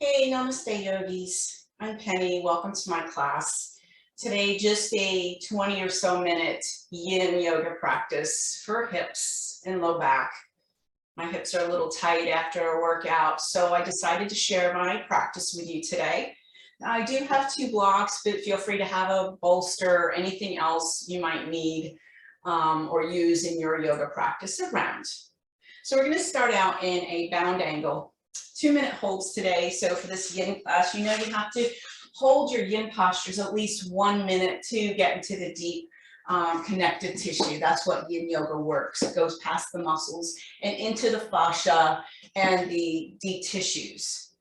Hey, Namaste Yogis. I'm Penny. Welcome to my class. Today, just a 20 or so minute yin yoga practice for hips and low back. My hips are a little tight after a workout, so I decided to share my practice with you today. Now, I do have 2 blocks, but feel free to have a bolster or anything else you might need or use in your yoga practice around. So we're going to start out in a bound angle. 2-minute holds today. So for this yin class, you know you have to hold your yin postures at least 1 minute to get into the deep connective tissue. That's what yin yoga works. It goes past the muscles and into the fascia and the deep tissues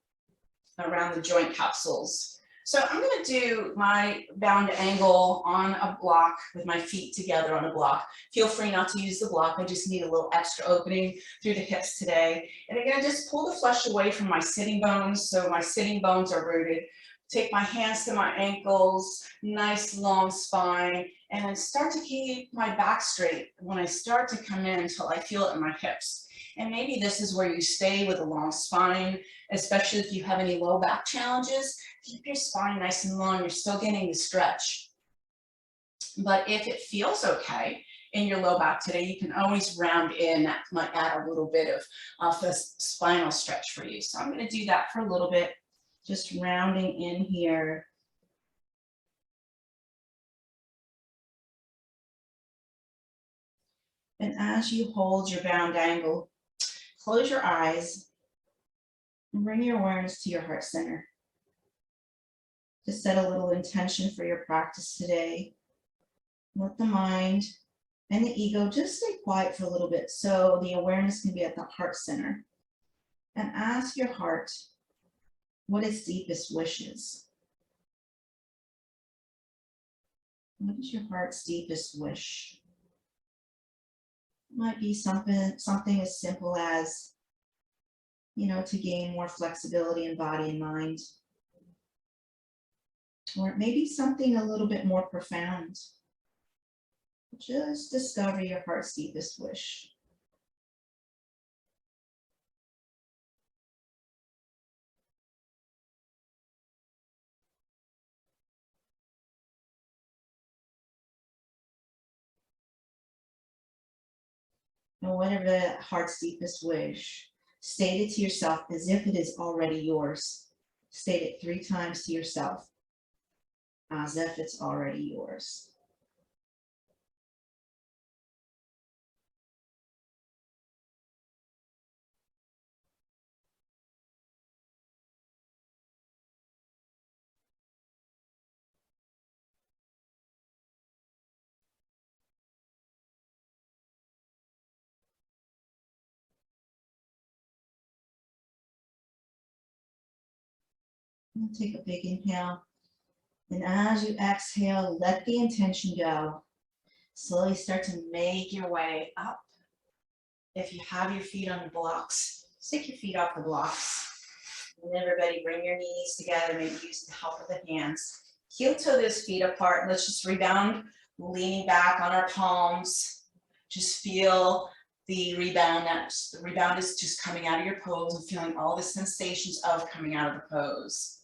around the joint capsules. So I'm going to do my bound angle on a block with my feet together on a block. Feel free not to use the block. I just need a little extra opening through the hips today. And again, just pull the flesh away from my sitting bones. So my sitting bones are rooted. Take my hands to my ankles, nice long spine, and then start to keep my back straight when I start to come in until I feel it in my hips. And maybe this is where you stay with a long spine, especially if you have any low back challenges. Keep your spine nice and long. You're still getting the stretch. But if it feels okay in your low back today, you can always round in. That might add a little bit of a spinal stretch for you. So I'm going to do that for a little bit, just rounding in here. And as you hold your bound angle, close your eyes and bring your awareness to your heart center. To set a little intention for your practice today. Let the mind and the ego just stay quiet for a little bit so the awareness can be at the heart center. And ask your heart what its deepest wish is. What is your heart's deepest wish? It might be something as simple as, to gain more flexibility in body and mind. Or maybe something a little bit more profound. Just discover your heart's deepest wish. And whatever the heart's deepest wish, state it to yourself as if it is already yours. State it 3 times to yourself, as if it's already yours. And take a big inhale. And as you exhale, let the intention go. Slowly start to make your way up. If you have your feet on the blocks, stick your feet off the blocks. And everybody bring your knees together, maybe use the help of the hands. Heel toe those feet apart. Let's just rebound, leaning back on our palms. Just feel the rebound. The rebound is just coming out of your pose and feeling all the sensations of coming out of the pose.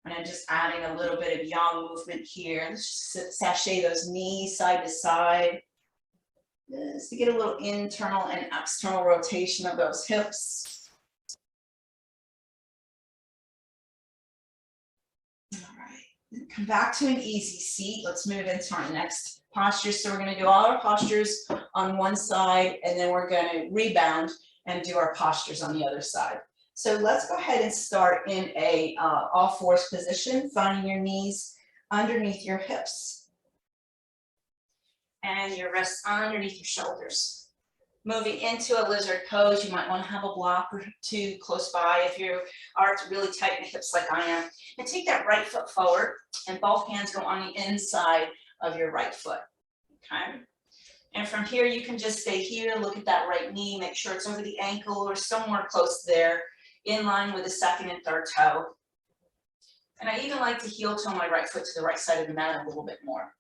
And I'm just adding a little bit of yang movement here. Let's just sashay those knees side to side. Just to get a little internal and external rotation of those hips. All right, come back to an easy seat. Let's move into our next posture. So we're going to do all our postures on one side, and then we're going to rebound and do our postures on the other side. So let's go ahead and start in a all fours position, finding your knees underneath your hips and your wrists underneath your shoulders. Moving into a lizard pose, you might want to have a block or 2 close by if you are really tight in the hips like I am. And take that right foot forward and both hands go on the inside of your right foot, okay? And from here, you can just stay here, look at that right knee, make sure it's over the ankle or somewhere close there, in line with the second and third toe. And I even like to heel toe my right foot to the right side of the mat a little bit more.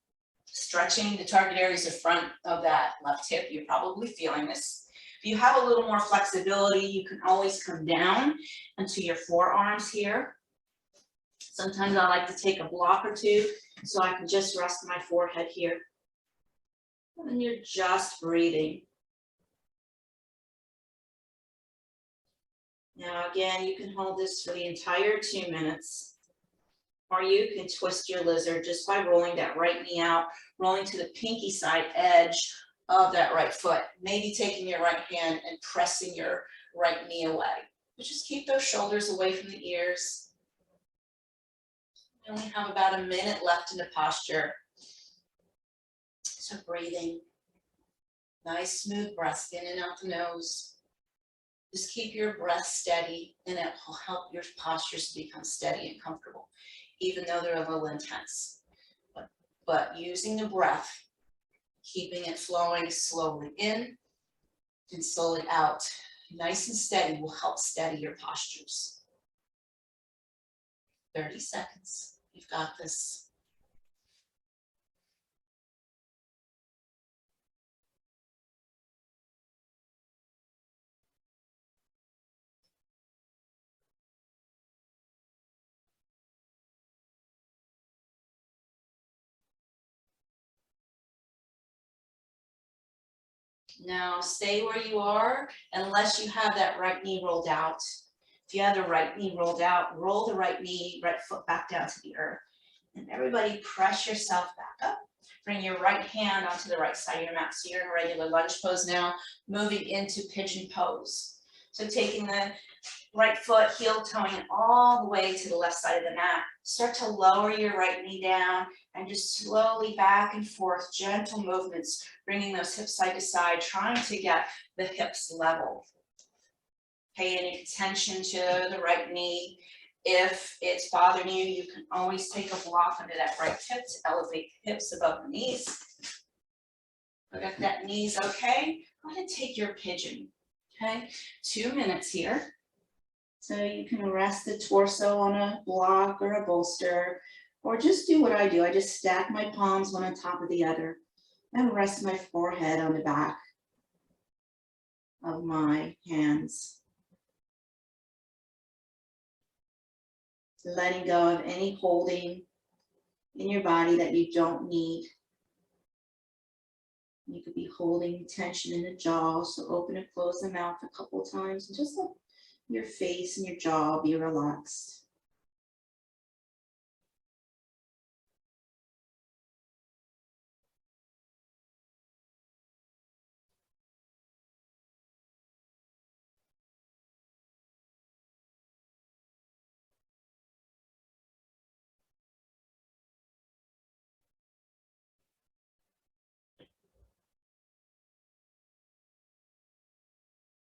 Stretching the target areas in front of that left hip. You're probably feeling this. If you have a little more flexibility, you can always come down into your forearms here. Sometimes I like to take a block or two so I can just rest my forehead here. And you're just breathing. Now again, you can hold this for the entire 2 minutes, or you can twist your lizard just by rolling that right knee out, rolling to the pinky side edge of that right foot, maybe taking your right hand and pressing your right knee away. But just keep those shoulders away from the ears. We only have about a minute left in the posture. So breathing, nice smooth breath in and out the nose. Just keep your breath steady, and it will help your postures become steady and comfortable, even though they're a little intense. But using the breath, keeping it flowing slowly in and slowly out, nice and steady, will help steady your postures. 30 seconds. You've got this. Now stay where you are unless you have that right knee rolled out. If you have the right knee rolled out, roll the right knee, right foot back down to the earth. And everybody press yourself back up. Bring your right hand onto the right side of your mat. So you're in a regular lunge pose now, moving into pigeon pose. So taking the right foot, heel toeing it all the way to the left side of the mat. Start to lower your right knee down and just slowly back and forth, gentle movements, bringing those hips side to side, trying to get the hips level. Pay any attention to the right knee. If it's bothering you, you can always take a block under that right hip to elevate the hips above the knees. Look at that knee's okay. Go ahead and take your pigeon. Okay, 2 minutes here. So you can rest the torso on a block or a bolster, or just do what I do. I just stack my palms one on top of the other and rest my forehead on the back of my hands. Letting go of any holding in your body that you don't need. You could be holding tension in the jaw, so open and close the mouth a couple times and just let your face and your jaw be relaxed.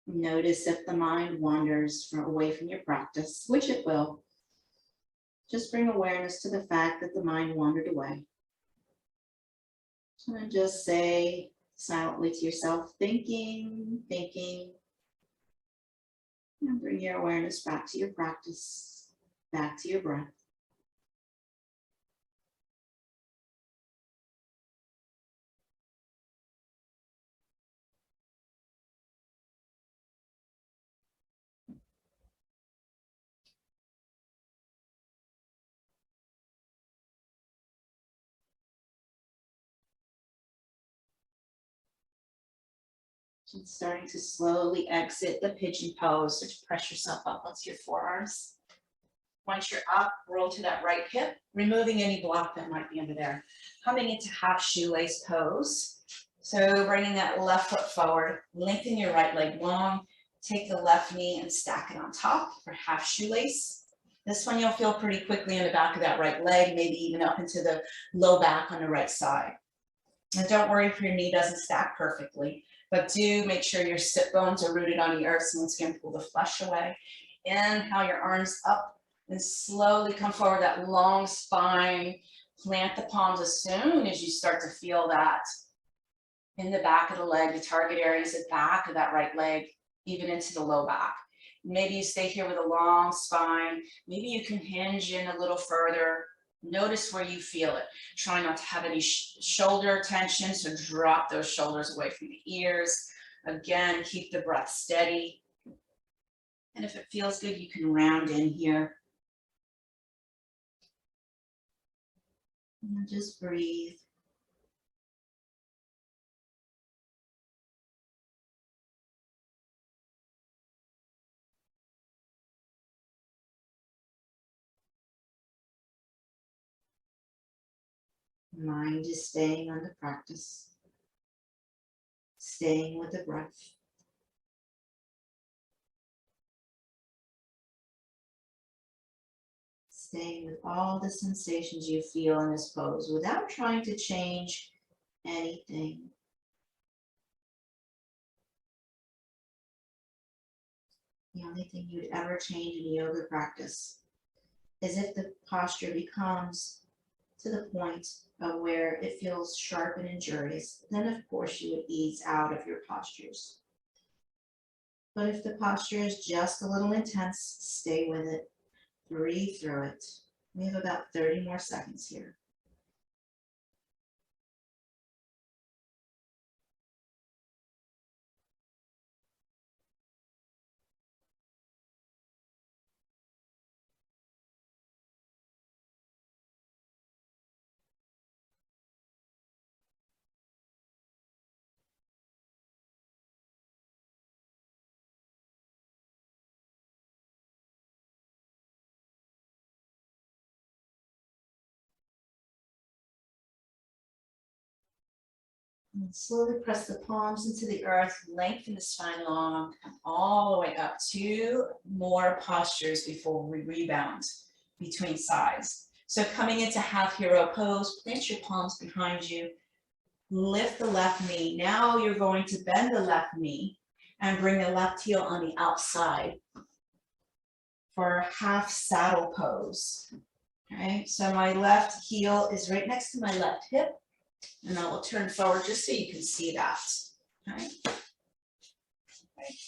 Notice if the mind wanders away from your practice, which it will. Just bring awareness to the fact that the mind wandered away. And just say silently to yourself, thinking, thinking. And bring your awareness back to your practice, back to your breath. And starting to slowly exit the pigeon pose. So to press yourself up onto your forearms. Once you're up, roll to that right hip, removing any block that might be under there. Coming into half shoelace pose. So bringing that left foot forward, lengthen your right leg long, take the left knee and stack it on top for half shoelace. This one you'll feel pretty quickly in the back of that right leg, maybe even up into the low back on the right side. And don't worry if your knee doesn't stack perfectly, but do make sure your sit bones are rooted on the earth. So once again, pull the flesh away. Inhale your arms up and slowly come forward, that long spine. Plant the palms as soon as you start to feel that in the back of the leg, the target areas at the back of that right leg, even into the low back. Maybe you stay here with a long spine. Maybe you can hinge in a little further. Notice where you feel it. Try not to have any shoulder tension, so drop those shoulders away from the ears. Again, keep the breath steady. And if it feels good, you can round in here. And just breathe. Mind is staying on the practice, staying with the breath. Staying with all the sensations you feel in this pose without trying to change anything. The only thing you'd ever change in a yoga practice is if the posture becomes to the point of where it feels sharp and injurious, then of course you would ease out of your postures. But if the posture is just a little intense, stay with it. Breathe through it. We have about 30 more seconds here. And slowly press the palms into the earth, lengthen the spine long, come all the way up. 2 more postures before we rebound between sides. So coming into half hero pose, plant your palms behind you, lift the left knee. Now you're going to bend the left knee and bring the left heel on the outside for half saddle pose. Okay, so my left heel is right next to my left hip. And I will turn forward just so you can see that. Okay.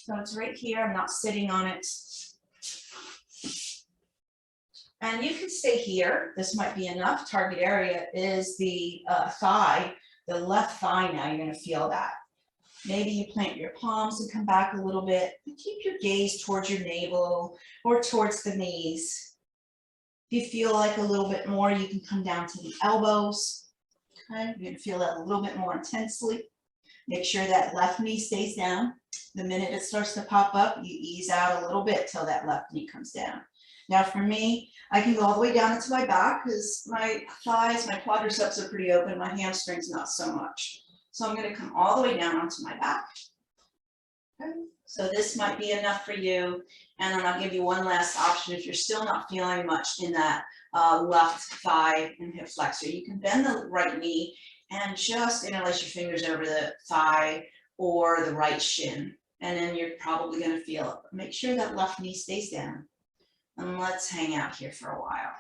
So it's right here. I'm not sitting on it. And you can stay here. This might be enough. Target area is the thigh, the left thigh. Now you're going to feel that. Maybe you plant your palms and come back a little bit. Keep your gaze towards your navel or towards the knees. If you feel like a little bit more, you can come down to the elbows. Okay, you're going to feel that a little bit more intensely. Make sure that left knee stays down. The minute it starts to pop up, you ease out a little bit till that left knee comes down. Now for me, I can go all the way down into my back because my thighs, my quadriceps are pretty open. My hamstrings not so much. So I'm going to come all the way down onto my back. Okay. So this might be enough for you. And then I'll give you one last option. If you're still not feeling much in that left thigh and hip flexor, you can bend the right knee and just interlace your fingers over the thigh or the right shin. And then you're probably going to feel it. Make sure that left knee stays down. And let's hang out here for a while.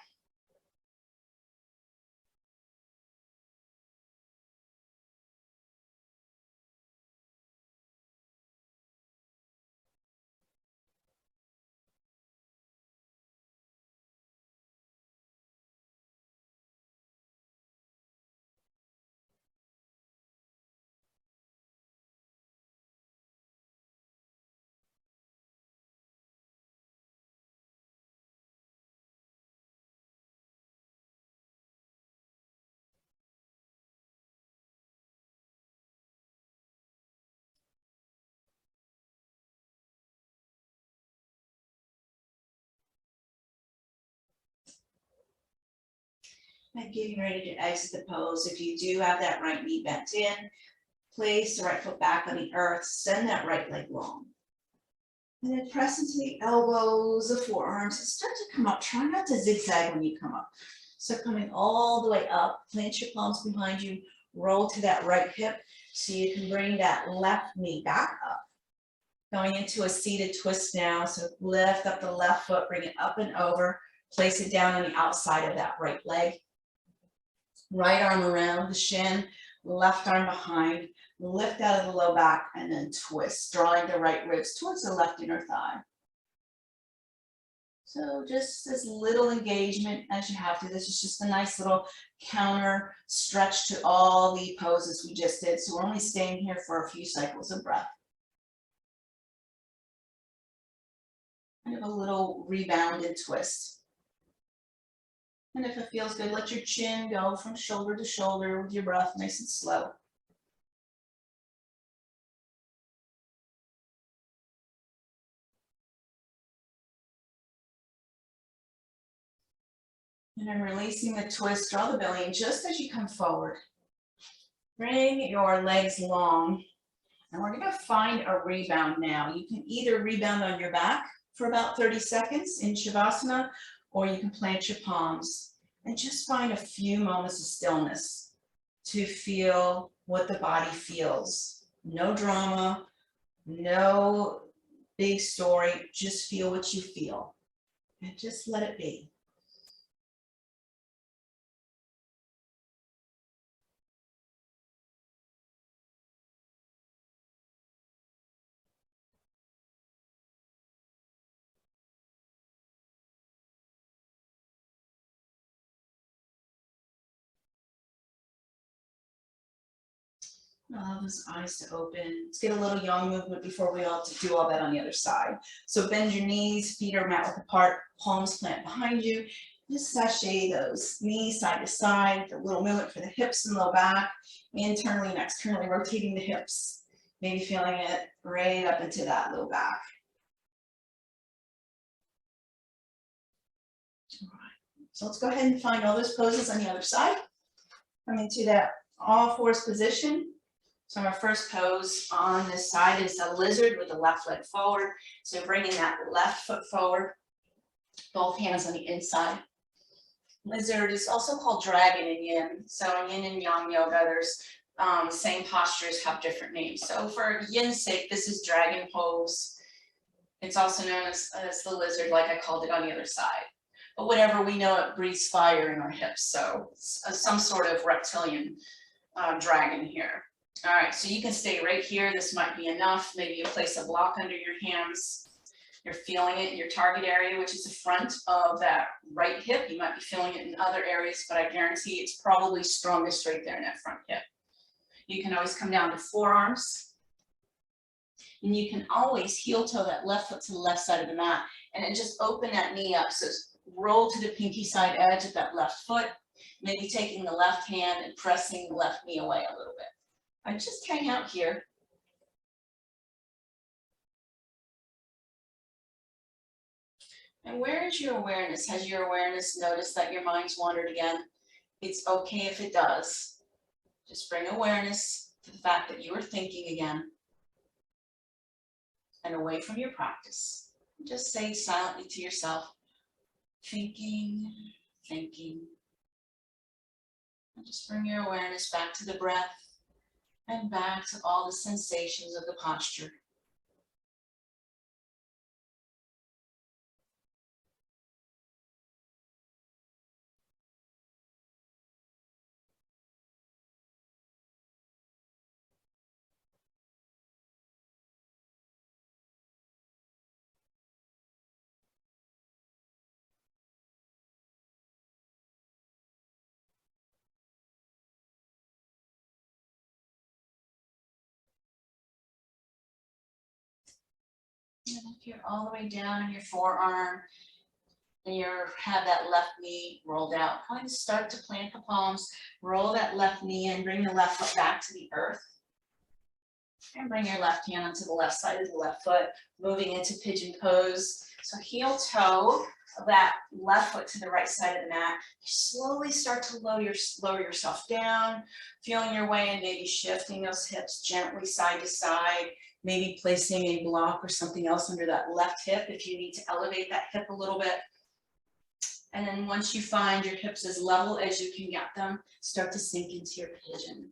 And getting ready to exit the pose. If you do have that right knee bent in, place the right foot back on the earth, send that right leg long. And then press into the elbows, the forearms, and start to come up. Try not to zigzag when you come up. So coming all the way up, plant your palms behind you, roll to that right hip so you can bring that left knee back up. Going into a seated twist now, so lift up the left foot, bring it up and over, place it down on the outside of that right leg. Right arm around the shin, left arm behind, lift out of the low back, and then twist, drawing the right ribs towards the left inner thigh. So just as little engagement as you have to. This is just a nice little counter stretch to all the poses we just did. So we're only staying here for a few cycles of breath. Kind of a little rebound and twist. And if it feels good, let your chin go from shoulder to shoulder with your breath, nice and slow. And then releasing the twist, draw the belly in just as you come forward. Bring your legs long. And we're gonna find a rebound now. You can either rebound on your back for about 30 seconds in Shavasana, or you can plant your palms and just find a few moments of stillness to feel what the body feels. No drama, no big story, just feel what you feel and just let it be. Allow those eyes to open. Let's get a little yawn movement before we all do all that on the other side. So bend your knees, feet are mat width apart, palms plant behind you. Just sashay those knees side to side, a little movement for the hips and low back, internally and externally rotating the hips. Maybe feeling it right up into that low back. All right. So let's go ahead and find all those poses on the other side. Come into that all fours position. So our first pose on this side is a lizard with the left leg forward. So bringing that left foot forward, both hands on the inside. Lizard is also called dragon in yin. So in yin and yang yoga, there's same postures have different names. So for yin's sake, this is dragon pose. It's also known as the lizard, like I called it on the other side. But whatever, we know it breathes fire in our hips. So it's some sort of reptilian dragon here. All right, so you can stay right here. This might be enough. Maybe you place a block under your hands. You're feeling it in your target area, which is the front of that right hip. You might be feeling it in other areas, but I guarantee it's probably strongest right there in that front hip. You can always come down to forearms. And you can always heel toe that left foot to the left side of the mat and then just open that knee up. So roll to the pinky side edge of that left foot, maybe taking the left hand and pressing the left knee away a little bit. I just hang out here. And where is your awareness? Has your awareness noticed that your mind's wandered again? It's okay if it does. Just bring awareness to the fact that you are thinking again and away from your practice. Just say silently to yourself, thinking, thinking. And just bring your awareness back to the breath and back to all the sensations of the posture. And if you're all the way down in your forearm and you have that left knee rolled out, go ahead and start to plant the palms, roll that left knee in, bring the left foot back to the earth. And bring your left hand onto the left side of the left foot, moving into pigeon pose. So heel toe that left foot to the right side of the mat. You slowly start to lower yourself down, feeling your way and maybe shifting those hips gently side to side, maybe placing a block or something else under that left hip if you need to elevate that hip a little bit. And then once you find your hips as level as you can get them, start to sink into your pigeon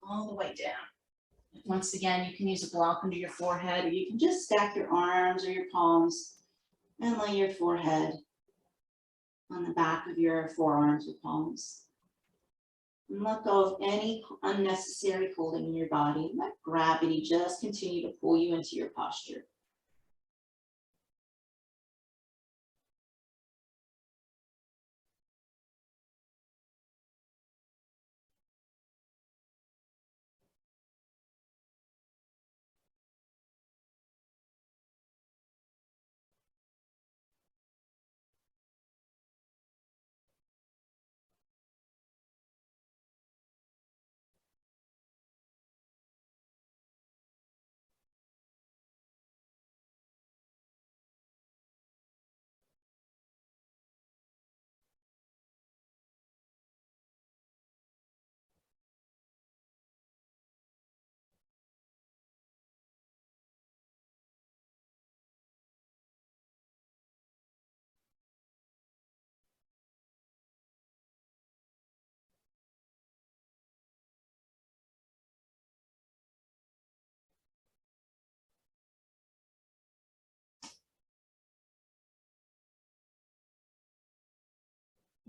all the way down. Once again, you can use a block under your forehead, or you can just stack your arms or your palms and lay your forehead on the back of your forearms with palms. And let go of any unnecessary holding in your body. Let gravity just continue to pull you into your posture.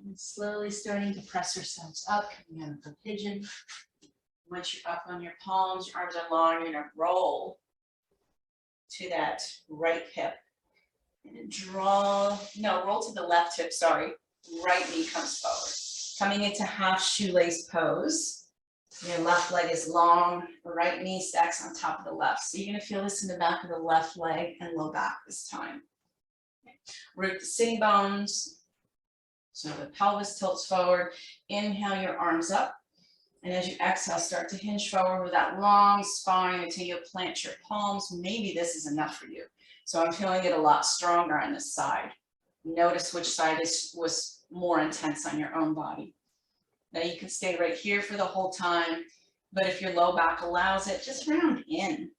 And slowly starting to press ourselves up, coming out of the pigeon. Once you're up on your palms, your arms are long, you're gonna roll to that right hip. And roll to the left hip, sorry. Right knee comes forward. Coming into half shoelace pose. Your left leg is long, right knee stacks on top of the left. So you're gonna feel this in the back of the left leg and low back this time. Root the sitting bones. So the pelvis tilts forward. Inhale your arms up. And as you exhale, start to hinge forward with that long spine until you plant your palms. Maybe this is enough for you. So I'm feeling it a lot stronger on this side. Notice which side was more intense on your own body. Now you can stay right here for the whole time, but if your low back allows it, just round in.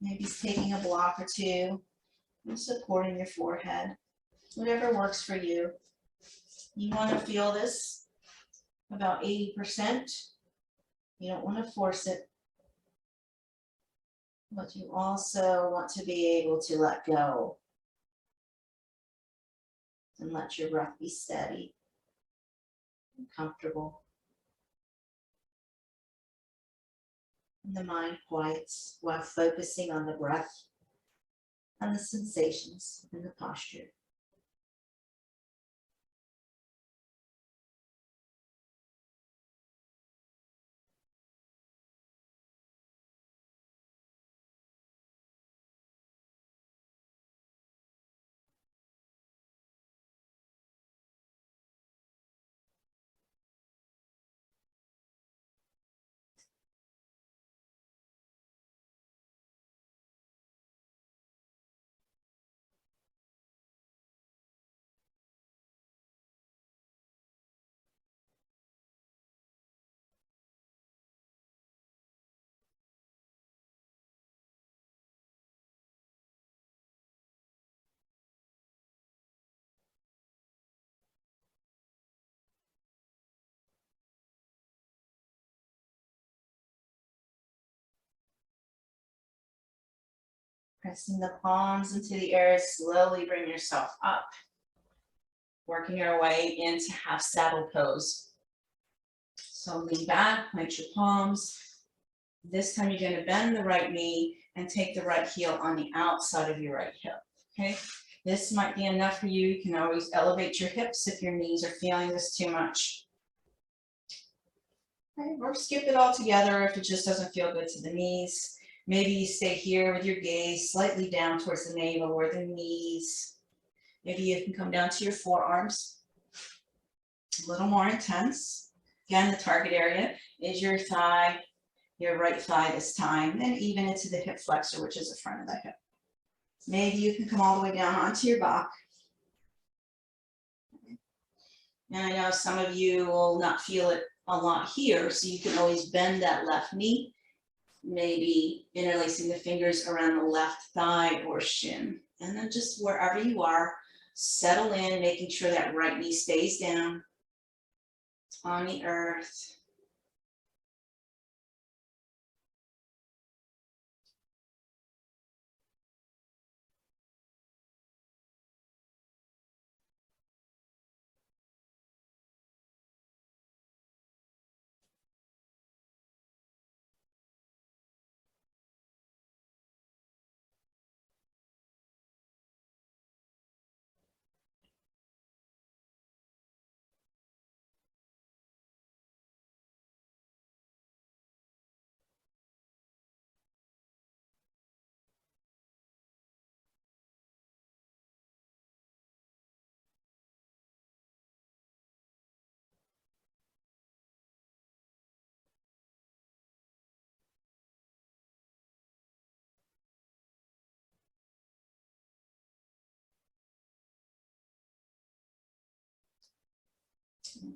Maybe it's taking a block or two and supporting your forehead. Whatever works for you. You want to feel this about 80%. You don't want to force it. But you also want to be able to let go and let your breath be steady and comfortable. And the mind quiets while focusing on the breath and the sensations and the posture. Pressing the palms into the air, slowly bring yourself up. Working your way into half saddle pose. So lean back, plant your palms. This time you're going to bend the right knee and take the right heel on the outside of your right hip. Okay, this might be enough for you. You can always elevate your hips if your knees are feeling this too much. Okay, or skip it all together if it just doesn't feel good to the knees. Maybe you stay here with your gaze slightly down towards the navel or the knees. Maybe you can come down to your forearms. A little more intense. Again, the target area is your thigh, your right thigh this time, and even into the hip flexor, which is the front of the hip. Maybe you can come all the way down onto your back. And I know some of you will not feel it a lot here, so you can always bend that left knee, maybe interlacing the fingers around the left thigh or shin. And then just wherever you are, settle in, making sure that right knee stays down on the earth.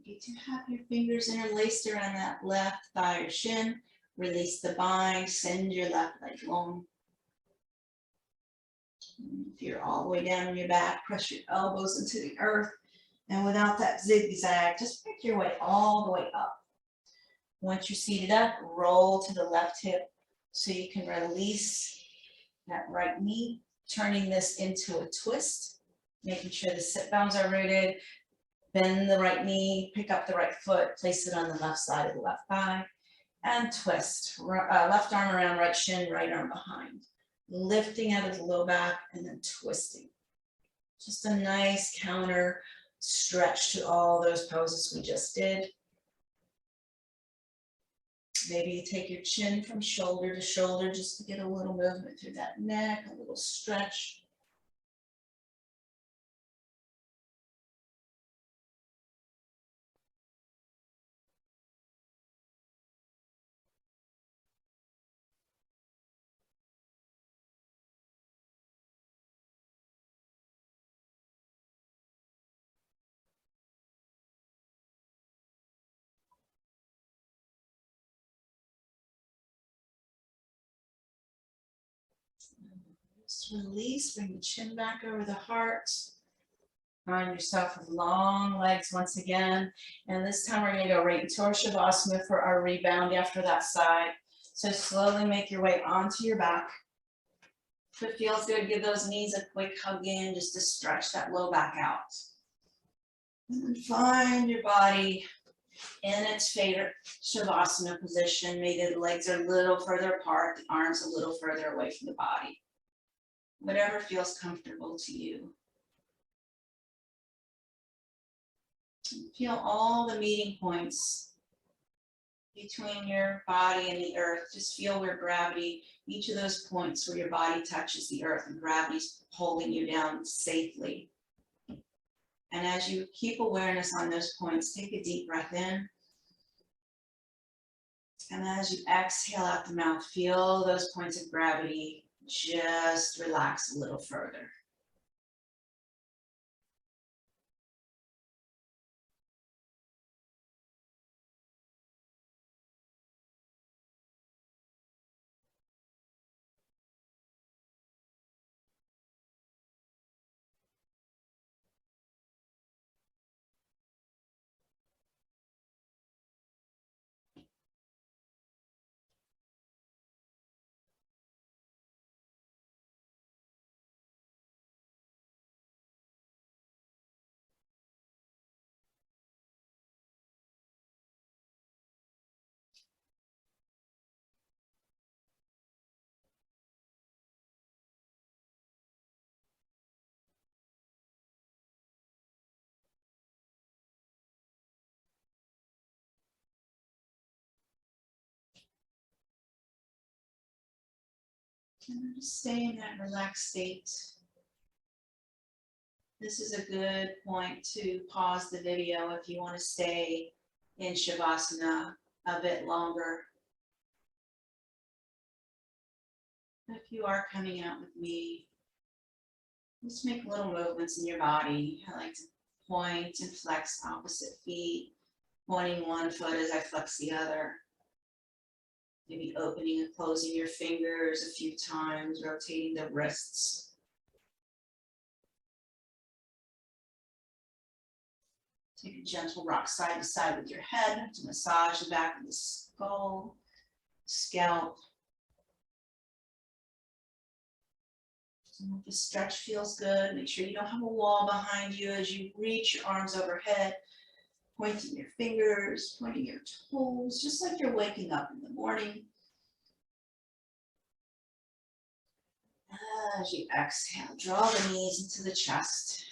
Get to have your fingers interlaced around that left thigh or shin. Release the bind, send your left leg long. If you're all the way down on your back, press your elbows into the earth. And without that zigzag, just make your way all the way up. Once you're seated up, roll to the left hip so you can release that right knee, turning this into a twist, making sure the sit bones are rooted. Bend the right knee, pick up the right foot, place it on the left side of the left thigh, and twist. Left arm around right shin, right arm behind. Lifting out of the low back and then twisting. Just a nice counter stretch to all those poses we just did. Maybe you take your chin from shoulder to shoulder just to get a little movement through that neck, a little stretch. Just release, bring the chin back over the heart. Find yourself with long legs once again. And this time we're going to go right into our Shavasana for our rebound after that side. So slowly make your way onto your back. If it feels good, give those knees a quick hug in just to stretch that low back out. And then find your body in its favorite Shavasana position. Maybe the legs are a little further apart, the arms a little further away from the body. Whatever feels comfortable to you. Feel all the meeting points between your body and the earth. Just feel where gravity, each of those points where your body touches the earth and gravity's holding you down safely. And as you keep awareness on those points, take a deep breath in. And as you exhale out the mouth, feel those points of gravity just relax a little further. And just stay in that relaxed state. This is a good point to pause the video if you want to stay in Shavasana a bit longer. If you are coming out with me, just make little movements in your body. I like to point and flex opposite feet, pointing one foot as I flex the other. Maybe opening and closing your fingers a few times, rotating the wrists. Take a gentle rock side to side with your head to massage the back of the skull, scalp. So if the stretch feels good, make sure you don't have a wall behind you as you reach your arms overhead, pointing your fingers, pointing your toes, just like you're waking up in the morning. As you exhale, draw the knees into the chest.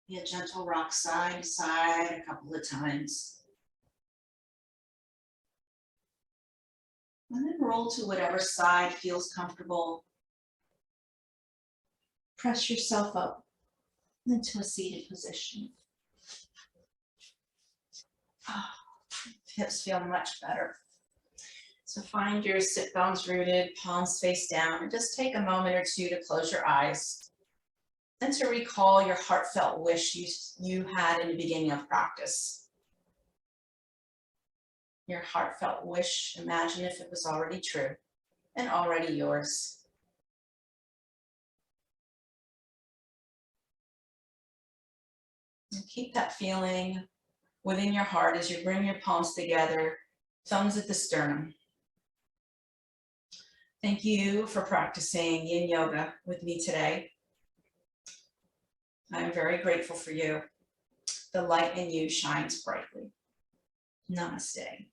Be a gentle rock side to side a couple of times. And then roll to whatever side feels comfortable. Press yourself up into a seated position. Oh, hips feel much better. So find your sit bones rooted, palms face down, and just take a moment or two to close your eyes and to recall your heartfelt wish you had in the beginning of practice. Your heartfelt wish, imagine if it was already true and already yours. And keep that feeling within your heart as you bring your palms together, thumbs at the sternum. Thank you for practicing yin yoga with me today. I'm very grateful for you. The light in you shines brightly. Namaste.